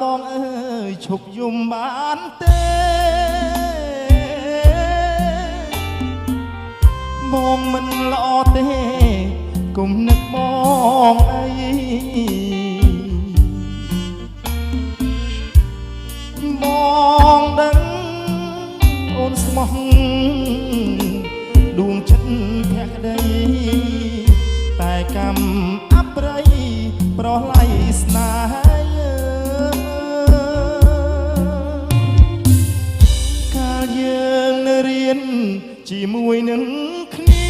បងអើយឈប់យំបានទេបងមិនល្អទេគុំនឹកបងអីបងដឹងអូនស្មោះដួងចិត្តភក្តីតែកម្មអប្រិយប្រឡ័យស្នេហ៍យើងនៅរៀនជាមួយនឹងគ្នា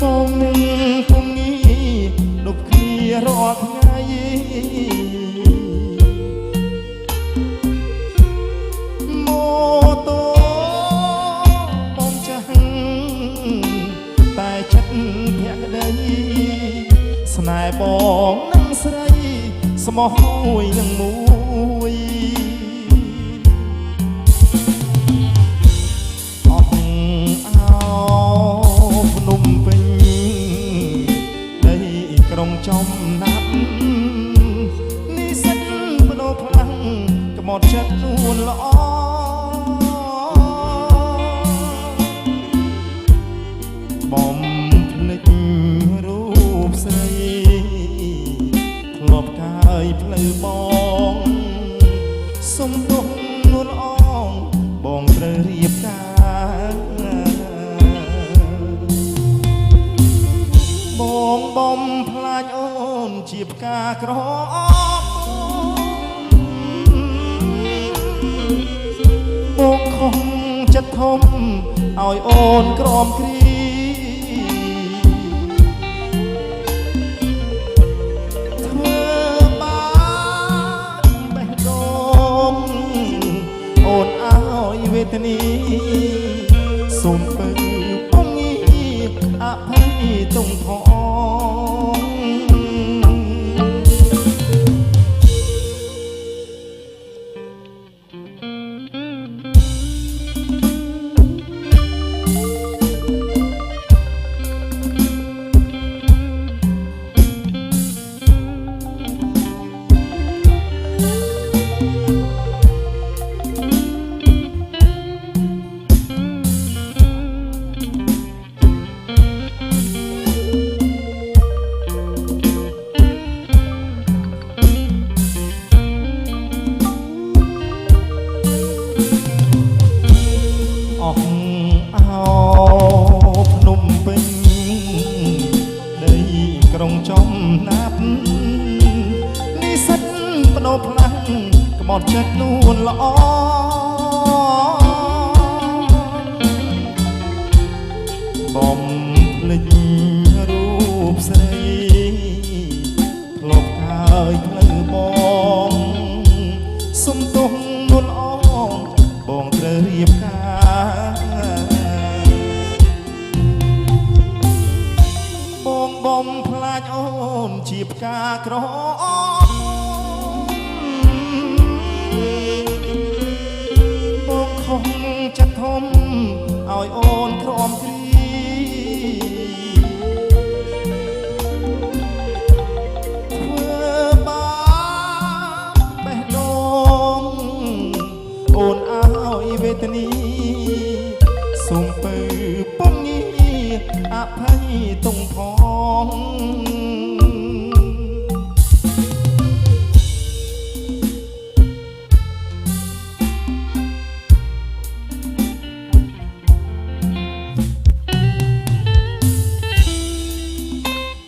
បងនឹងពុំងារដប់គ្នារាល់ថ្ងៃម៉ូតូបងចាស់តែចិត្តភក្តីស្នេហ៍បងនឹងស្រីស្មោះមួយនឹងមួយអស់អោភ្នំពេញដីក្រុងចំណាប់នេះសិតបដោខ្លាំងក្បត់ចិត្តនួនល្អបំភ្លេចរូបស្រីធ្លាប់កាយផ្លូវបងសុំទុំនួនអងបងត្រូវរៀបការបងបំផ្លាញអូនជាផ្កាក្រអបបងខំចិត្តធំឲ្យអូនក្រំគ្រីវេទនីសូមពើបងងារអភ័យទុំផងក្រុងចំណាប់នេះសិតបដោផ្លាំងក្បត់ចិត្តនួនល្អបំភ្លេចរូបស្រីធ្លាប់កាយផ្លូវបងសុំទុំនួនអងបងត្រូវរៀបការបំផ្លាញអូនជាផ្កាក្រអូបបងខំចិត្តធំឲ្យអូនក្រំគ្រីធ្វើបាបបេះដូងអូនឲ្យវេទនីសូមពើពងងារអភ័យទុំផង